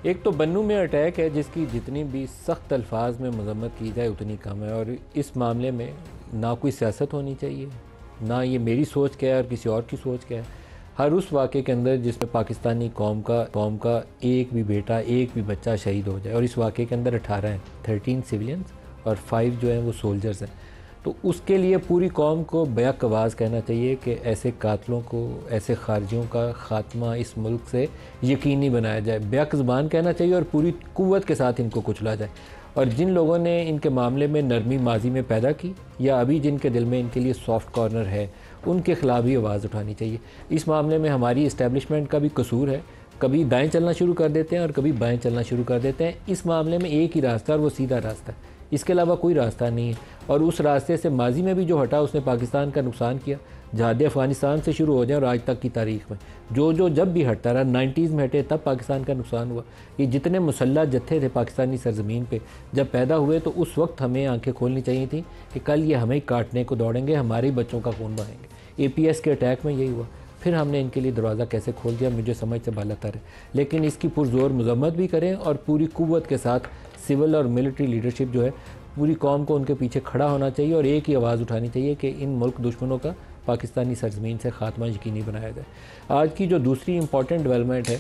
एक तो बन्नू में अटैक है जिसकी जितनी भी सख्त अल्फाज में मजम्मत की जाए उतनी कम है, और इस मामले में ना कोई सियासत होनी चाहिए, ना ये मेरी सोच क्या है और किसी और की सोच क्या है। हर उस वाक़े के अंदर जिसमें पाकिस्तानी कौम का एक भी बेटा, एक भी बच्चा शहीद हो जाए, और इस वाक़े के अंदर 18 हैं, 13 सिविलियंस और 5 जो हैं वो सोल्जर्स हैं, तो उसके लिए पूरी कौम को बेहक आवाज़ कहना चाहिए कि ऐसे कातलों को, ऐसे खारजियों का ख़ात्मा इस मुल्क से यकीनी बनाया जाए। बेहक ज़बान कहना चाहिए और पूरी क़ुव्वत के साथ इनको कुचला जाए। और जिन लोगों ने इनके मामले में नरमी माजी में पैदा की या अभी जिनके दिल में इनके लिए सॉफ्ट कॉर्नर है, उनके ख़िलाफ़ भी आवाज़ उठानी चाहिए। इस मामले में हमारी इस्टेब्लिशमेंट का भी कसूर है, कभी दाएँ चलना शुरू कर देते हैं और कभी बाएँ चलना शुरू कर देते हैं। इस मामले में एक ही रास्ता और वो सीधा रास्ता है, इसके अलावा कोई रास्ता नहीं है। और उस रास्ते से माजी में भी जो हटा उसने पाकिस्तान का नुकसान किया। जहाद अफ़गानिस्तान से शुरू हो जाए और आज तक की तारीख़ में जो जब भी हटता रहा, 90s में हटे तब पाकिस्तान का नुकसान हुआ। ये जितने मुसल्लह जत्थे थे पाकिस्तानी सरज़मीन पे जब पैदा हुए, तो उस वक्त हमें आंखें खोलनी चाहिए थी कि कल ये हमें काटने को दौड़ेंगे, हमारे ही बच्चों का खून बहाएंगे। APS के अटैक में यही हुआ। फिर हमने इनके लिए दरवाज़ा कैसे खोल दिया मुझे समझ से बालातर है, लेकिन इसकी पुरज़ोर मज़म्मत भी करें और पूरी क़ुव्वत के साथ सिविल और मिलिट्री लीडरशिप जो है, पूरी कौम को उनके पीछे खड़ा होना चाहिए और एक ही आवाज़ उठानी चाहिए कि इन मुल्क दुश्मनों का पाकिस्तानी सरज़मीन से ख़ात्मा यकीनी बनाया जाए। आज की जो दूसरी इंपॉर्टेंट डेवलपमेंट है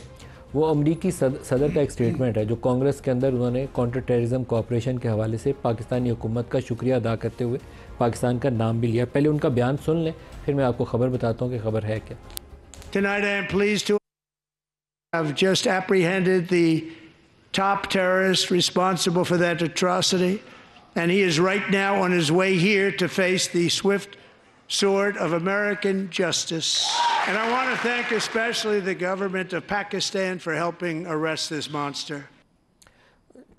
वो अमरीकी सदर का एक स्टेटमेंट है, जो कांग्रेस के अंदर उन्होंने काउंटर टेररिज्म कोऑपरेशन के हवाले से पाकिस्तानी हुकूमत का शुक्रिया अदा करते हुए पाकिस्तान का नाम भी लिया। पहले उनका बयान सुन लें, फिर मैं आपको ख़बर बताता हूँ कि खबर है क्या। Tonight I am pleased to have just apprehended the top terrorist responsible for that atrocity, and he is right now on his way here to face the swift sword of American justice. And I want to thank especially the government of Pakistan for helping arrest this monster.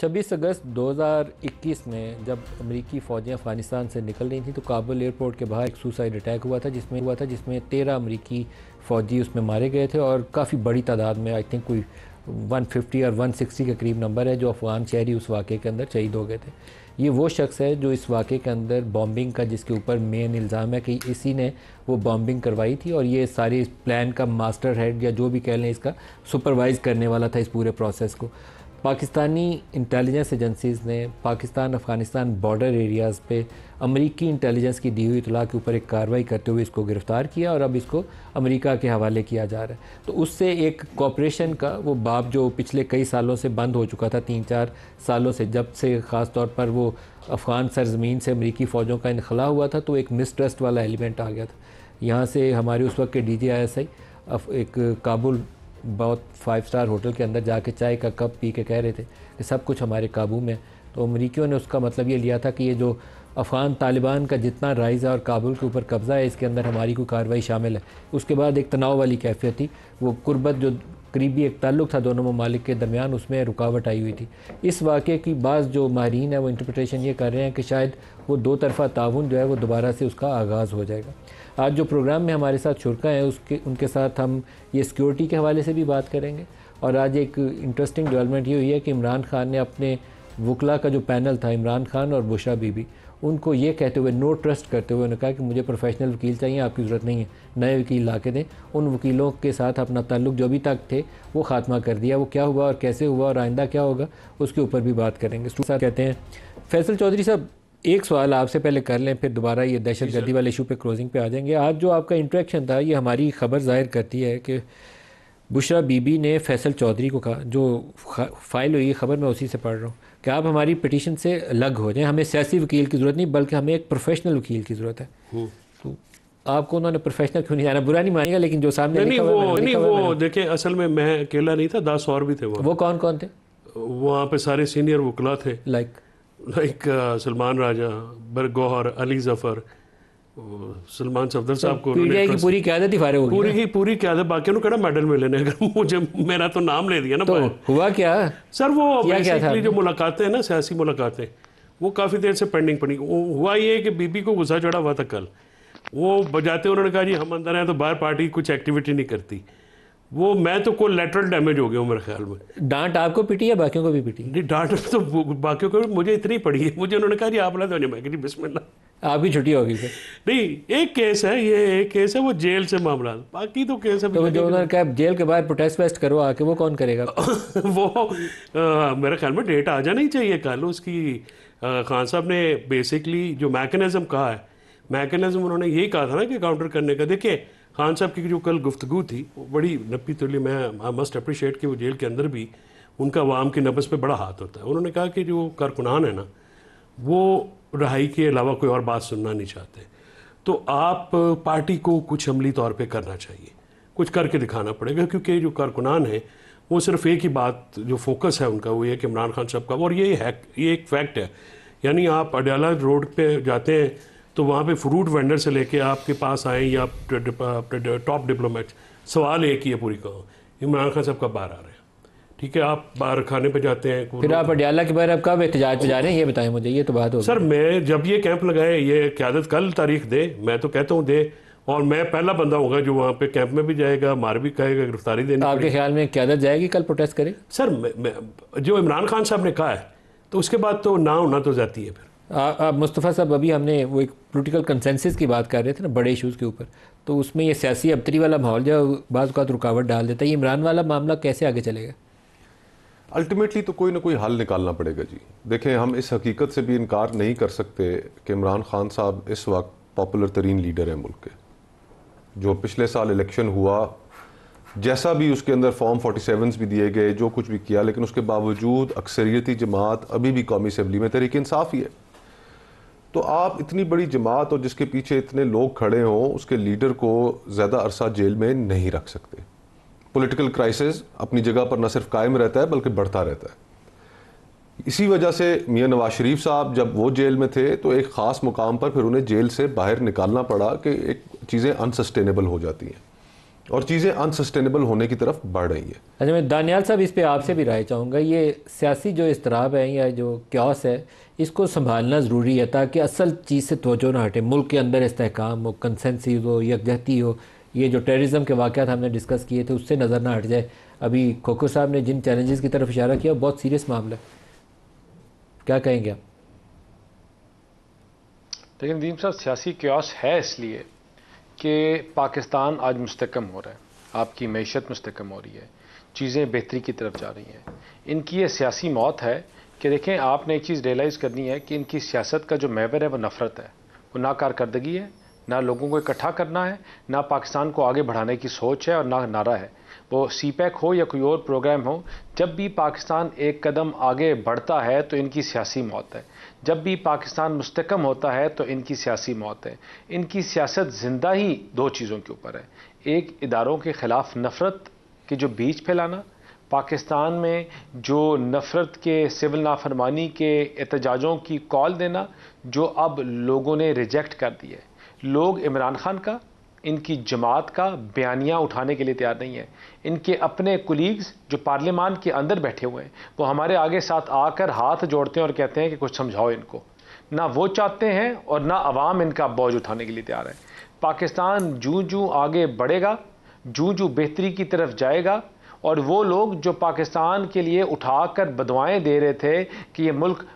26 अगस्त 2021 में जब अमेरिकी फ़ौजें अफ़गानिस्तान से निकल रही थी तो Kabul airport के बाहर एक सुसाइड अटैक हुआ था जिसमें 13 अमेरिकी फ़ौजी उसमें मारे गए थे और काफ़ी बड़ी तादाद में, आई थिंक कोई 150 और 160 के करीब नंबर है, जो अफ़गान शहरी उस वाक़े के अंदर शहीद हो गए थे। ये वो शख्स है जो इस वाक़े के अंदर बॉम्बिंग का, जिसके ऊपर मेन इल्ज़ाम है कि इसी ने वो बॉम्बिंग करवाई थी और ये सारे प्लान का मास्टर हेड या जो भी कह लें, इसका सुपरवाइज़ करने वाला था इस पूरे प्रोसेस को। पाकिस्तानी इंटेलिजेंस एजेंसीज़ ने पाकिस्तान अफ़गानिस्तान बॉर्डर एरियाज़ पे अमेरिकी इंटेलिजेंस की दी हुई इतला के ऊपर एक कार्रवाई करते हुए इसको गिरफ़्तार किया और अब इसको अमेरिका के हवाले किया जा रहा है। तो उससे एक कॉपरेशन का वो बाब जो पिछले कई सालों से बंद हो चुका था, 3-4 सालों से, जब से ख़ास तौर पर वो अफ़गान सरज़मीन से अमेरिकी फ़ौजों का इनखला हुआ था, तो एक मिसट्रस्ट वाला एलिमेंट आ गया था। यहाँ से हमारे उस वक्त के DGISI एक काबुल बहुत 5 स्टार होटल के अंदर जाके चाय का कप पी के कह रहे थे कि सब कुछ हमारे काबू में। तो अमरीकियों ने उसका मतलब ये लिया था कि ये जो अफ़गान तालिबान का जितना राइज़ है और काबुल के ऊपर कब्ज़ा है, इसके अंदर हमारी कोई कार्रवाई शामिल है। उसके बाद एक तनाव वाली कैफियत थी, वो कुर्बत जो करीबी एक ताल्लुक़ था दोनों ममालिक के दरमियान, उसमें रुकावट आई हुई थी। इस वाक़े की बाज़ जो माहिरीन है वो इंटरप्रिटेशन ये कर रहे हैं कि शायद वो 2 तरफ़ा ताउन जो है वो दोबारा से उसका आगाज़ हो जाएगा। आज जो प्रोग्राम में हमारे साथ शुरका हैं उनके साथ हम ये सिक्योरिटी के हवाले से भी बात करेंगे। और आज एक इंटरेस्टिंग डेवलपमेंट ये हुई है कि इमरान खान ने अपने वकला का जो पैनल था, इमरान खान और बुशरा बीबी, उनको ये कहते हुए, नो ट्रस्ट करते हुए उन्होंने कहा कि मुझे प्रोफेशनल वकील चाहिए, आपकी ज़रूरत नहीं है, नए वकील ला के दें। उन वकीलों के साथ अपना ताल्लुक़ जो अभी तक थे वो ख़ात्मा कर दिया। वो क्या हुआ और कैसे हुआ और आइंदा क्या होगा उसके ऊपर भी बात करेंगे। साथ कहते हैं फैसल चौधरी साहब, एक सवाल आपसे पहले कर लें, फिर दोबारा ये दहशतगर्दी वाले इशू पे क्लोजिंग पे आ जाएंगे। आज जो आपका इंटरेक्शन था, ये हमारी खबर जाहिर करती है कि बुशरा बीबी ने फैसल चौधरी को कहा, जो फाइल हुई खबर मैं उसी से पढ़ रहा हूँ, कि आप हमारी पिटीशन से अलग हो जाएं, हमें सियासी वकील की ज़रूरत नहीं बल्कि हमें एक प्रोफेशनल वकील की ज़रूरत है। तो आपको उन्होंने प्रोफेशनल क्यों नहीं जाना? बुरा नहीं मानेगा, लेकिन जो सामने वो देखिए, असल में मैं अकेला नहीं था, 10 और भी थे। वो कौन कौन थे? वहाँ पे सारे सीनियर वकला थे, लाइक सलमान राजा, बरगौहर, अली जफर, सलमान सफदर साहब को की पूरी क़यादत ही फारिग हो गई। पूरी क़यादत, बाकी ने कड़ा मेडल मिले ने, अगर मुझे मेरा तो नाम ले दिया ना। तो हुआ क्या सर? वो बेसिकली जो मुलाकातें हैं ना, सियासी मुलाकातें, वो काफ़ी देर से पेंडिंग पड़ी। हुआ ये कि बीबी को गुस्सा चढ़ा हुआ था कल। वो बजाते उन्होंने कहा जी हम अंदर हैं तो बाहर पार्टी कुछ एक्टिविटी नहीं करती। वो मैं तो कोलैटरल डैमेज हो गया हूँ मेरे ख्याल में। डांट आपको पिटी या बाकियों को भी पिटी? नहीं, डांट तो बाकियों को, मुझे इतनी पड़ी है। मुझे उन्होंने कहा जी आप ना तो मैं कि बिस्मिल्लाह। आपकी छुट्टी होगी फिर। नहीं, एक केस है, ये एक केस है, वो जेल से मामला, बाकी तो केस अभी तो जो उन्होंने कहा जेल के बाहर प्रोटेस्ट वेस्ट करो आके, वो कौन करेगा? वो मेरे ख्याल में डेट आ जाना ही चाहिए कल उसकी। खान साहब ने बेसिकली जो मैकेनिज्म कहा है, मैकेनिज्म उन्होंने यही कहा था ना कि काउंटर करने का। देखिए खान साहब की जो कल गुफ्तगू थी वो बड़ी नपी तुली, मैं आई मस्ट अप्रिशिएट कि वो जेल के अंदर भी उनका अवाम की नब्ज़ पे बड़ा हाथ होता है। उन्होंने कहा कि जो कारकुनान है ना, वो रहाई के अलावा कोई और बात सुनना नहीं चाहते, तो आप पार्टी को कुछ अमली तौर पे करना चाहिए, कुछ करके दिखाना पड़ेगा, क्योंकि जो कारकुनान है वो सिर्फ एक ही बात, जो फोकस है उनका वो ये कि इमरान खान साहब का, और ये है, ये एक फैक्ट है। यानी आप अडयाला रोड पे जाते हैं तो वहाँ पे फ्रूट वेंडर से लेके आपके पास आए या टॉप डिप्लोमेट, सवाल एक ही है पूरी कहो, इमरान खान साहब कब बाहर आ रहे हैं। ठीक है, आप बाहर खाने पे जाते हैं, फिर आप अडयाला के बाहर अब कब एहतजाज पे जा रहे हैं, ये बताएं मुझे, ये तो बात हो। सर मैं जब ये कैंप लगाए, ये क़यादत कल तारीख दे, मैं तो कहता हूँ दे, और मैं पहला बंदा होगा जो वहाँ पे कैंप में भी जाएगा, मार भी खाएगा, गिरफ्तारी देनी। आपके ख्याल में क़यादत जाएगी कल प्रोटेस्ट करे? सर मैं जो इमरान खान साहब ने कहा है तो उसके बाद तो ना होना तो जाती है। फिर मुस्तफ़ा साहब, अभी हमने वो एक पॉलिटिकल कंसेंसस की बात कर रहे थे ना, बड़े इशूज़ के ऊपर, तो उसमें ये सियासी अबतरी वाला माहौल जो बाज़ औक़ात रुकावट डाल देता है, ये इमरान वाला मामला कैसे आगे चलेगा? अल्टीमेटली तो कोई ना कोई हल निकालना पड़ेगा जी। देखें, हम इस हकीकत से भी इनकार नहीं कर सकते कि इमरान खान साहब इस वक्त पॉपुलर तरीन लीडर हैं मुल्क के। जो पिछले साल इलेक्शन हुआ, जैसा भी उसके अंदर फॉर्म 47 भी दिए गए, जो कुछ भी किया, लेकिन उसके बावजूद अक्सरियती जमात अभी भी कौमी असम्बली में तहरीक इंसाफ ही है। तो आप इतनी बड़ी जमात और जिसके पीछे इतने लोग खड़े हों, उसके लीडर को ज़्यादा अरसा जेल में नहीं रख सकते। पॉलिटिकल क्राइसिस अपनी जगह पर न सिर्फ कायम रहता है बल्कि बढ़ता रहता है। इसी वजह से मियां नवाज शरीफ साहब जब वो जेल में थे तो एक ख़ास मुकाम पर फिर उन्हें जेल से बाहर निकालना पड़ा कि एक चीज़ें अनसस्टेनेबल हो जाती हैं, और चीज़ें अनसस्टेनेबल होने की तरफ बढ़ रही है। अच्छा, मैं दानियाल साहब इस पे आपसे भी राय चाहूँगा। ये सियासी जो इस्तराब है या जो क्यास है, इसको संभालना ज़रूरी है ताकि असल चीज़ से तवज्जो ना हटे, मुल्क के अंदर इस्तेहकाम हो, कंसेंसस हो, यकजहती हो, ये जो टेररिज्म के वाक़यात हमने डिस्कस किए थे उससे नज़र ना हट जाए। अभी खोखर साहब ने जिन चैलेंजेस की तरफ इशारा किया, बहुत सीरियस मामला है, क्या कहेंगे आप? लेकिन नदीम साहब, सियासी क्यास है इसलिए कि पाकिस्तान आज मुस्तकम हो रहा है, आपकी मैशत मुस्तकम हो रही है, चीज़ें बेहतरी की तरफ जा रही हैं। इनकी ये सियासी मौत है कि देखें, आपने एक चीज़ रियलाइज़ करनी है कि इनकी सियासत का जो महवर है वो नफ़रत है, वो ना कारकर्दगी है, ना लोगों को इकट्ठा करना है, ना पाकिस्तान को आगे बढ़ाने की सोच है, और ना नारा है। वो सीपैक हो या कोई और प्रोग्राम हो, जब भी पाकिस्तान एक कदम आगे बढ़ता है तो इनकी सियासी मौत है, जब भी पाकिस्तान मुस्तकम होता है तो इनकी सियासी मौत है। इनकी सियासत जिंदा ही दो चीज़ों के ऊपर है, एक इदारों के ख़िलाफ़ नफ़रत के जो बीज फैलाना, पाकिस्तान में जो नफ़रत के सिविल नाफरमानी के एहतजाजों की कॉल देना, जो अब लोगों ने रिजेक्ट कर दिया है। लोग इमरान खान का, इनकी जमात का बयानियाँ उठाने के लिए तैयार नहीं है। इनके अपने कुलीग्स जो पार्लियामान के अंदर बैठे हुए हैं, वो हमारे आगे साथ आकर हाथ जोड़ते हैं और कहते हैं कि कुछ समझाओ इनको। ना वो चाहते हैं और ना अवाम इनका बोझ उठाने के लिए तैयार है। पाकिस्तान जूं जूं आगे बढ़ेगा, जूं जूं बेहतरी की तरफ जाएगा, और वो लोग जो पाकिस्तान के लिए उठाकर बदवाएं दे रहे थे कि ये मुल्क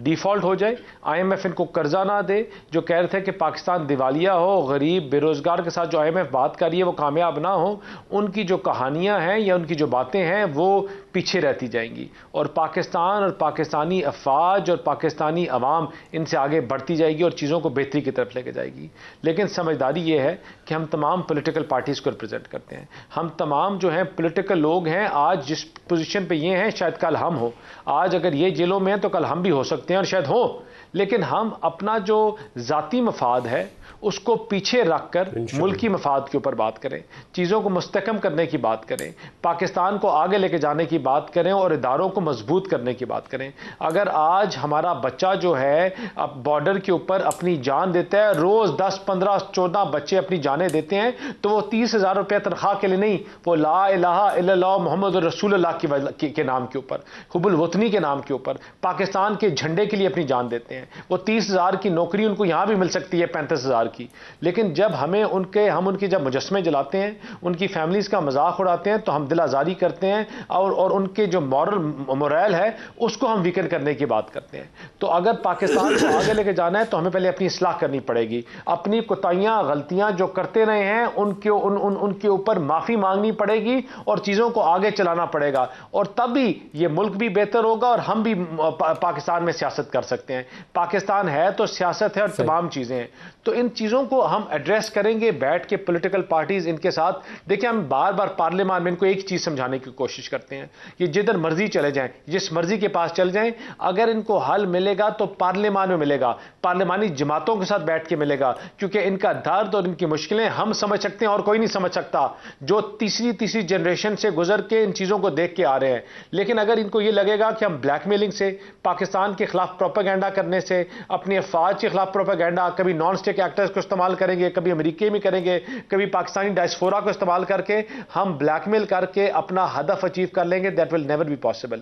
डिफ़ॉल्ट हो जाए, IMF इनको कर्जा ना दे, जो कह रहे थे कि पाकिस्तान दिवालिया हो, गरीब बेरोज़गार के साथ जो IMF बात कर रही है वो कामयाब ना हो, उनकी जो कहानियां हैं या उनकी जो बातें हैं वो पीछे रहती जाएंगी, और पाकिस्तान और पाकिस्तानी अफवाज और पाकिस्तानी अवाम इनसे आगे बढ़ती जाएगी और चीज़ों को बेहतरी की तरफ लेके जाएगी। लेकिन समझदारी ये है कि हम तमाम पॉलिटिकल पार्टीज़ को रिप्रेजेंट करते हैं, हम तमाम जो हैं पॉलिटिकल लोग हैं, आज जिस पोजीशन पे ये हैं शायद कल हम हो, आज अगर ये जेलों में हैं तो कल हम भी हो सकते हैं और शायद हो, लेकिन हम अपना जो ज़ाती मफाद है उसको पीछे रखकर मुल्की मफाद के ऊपर बात करें, चीज़ों को मुस्तकम करने की बात करें, पाकिस्तान को आगे लेके जाने की बात करें और इदारों को मजबूत करने की बात करें। अगर आज हमारा बच्चा जो है अब बॉर्डर के ऊपर अपनी जान देता है, रोज़ 10, 15, 14 बच्चे अपनी जानें देते हैं, तो वो 30,000 रुपये तनख्वाह के लिए नहीं, वो ला इलाहा इल्लल्लाह मोहम्मद रसूलुल्लाह के नाम के ऊपर, हुब्बुल वतनी के नाम के ऊपर, पाकिस्तान के झंडे के लिए अपनी जान देते हैं। हैं। वो 30,000 की नौकरी उनको यहाँ भी मिल सकती है 35,000 की, लेकिन जब हम उनकी जब मुजस्मे जलाते हैं, उनकी फैमिलीज का मजाक उड़ाते हैं, तो हम दिल आज़ारी करते हैं और उनके जो मोरल है उसको हम वीकन करने की बात करते हैं। तो अगर पाकिस्तान को आगे लेके जाना है तो हमें पहले अपनी इस्लाह करनी पड़ेगी, अपनी कोताहियां गलतियां जो करते रहे हैं उनके ऊपर माफी मांगनी पड़ेगी और चीजों को आगे चलाना पड़ेगा, और तभी ये मुल्क भी बेहतर होगा और हम भी पाकिस्तान में सियासत कर सकते हैं। पाकिस्तान है तो सियासत है और तमाम चीजें हैं, तो इन चीजों को हम एड्रेस करेंगे बैठ के पॉलिटिकल पार्टीज इनके साथ। देखिए हम बार बार पार्लियामान में इनको एक चीज समझाने की कोशिश करते हैं, ये जिधर मर्जी चले जाएं, जिस मर्जी के पास चले जाएं, अगर इनको हल मिलेगा तो पार्लियामान में मिलेगा, पार्लियामानी जमातों के साथ बैठ के मिलेगा, क्योंकि इनका दर्द और इनकी मुश्किलें हम समझ सकते हैं और कोई नहीं समझ सकता जो तीसरी जनरेशन से गुजर के इन चीजों को देख के आ रहे हैं। लेकिन अगर इनको ये लगेगा कि हम ब्लैकमेलिंग से, पाकिस्तान के खिलाफ प्रोपेगेंडा करने से, अपनी अफवाज के खिलाफ प्रोपेगेंडा, कभी नॉन स्टेट एक्टर्स को इस्तेमाल करेंगे, कभी अमेरिकी में करेंगे, कभी पाकिस्तानी डायस्पोरा को इस्तेमाल करके हम ब्लैकमेल करके अपना हदफ अचीव कर लेंगे, that will never be possible.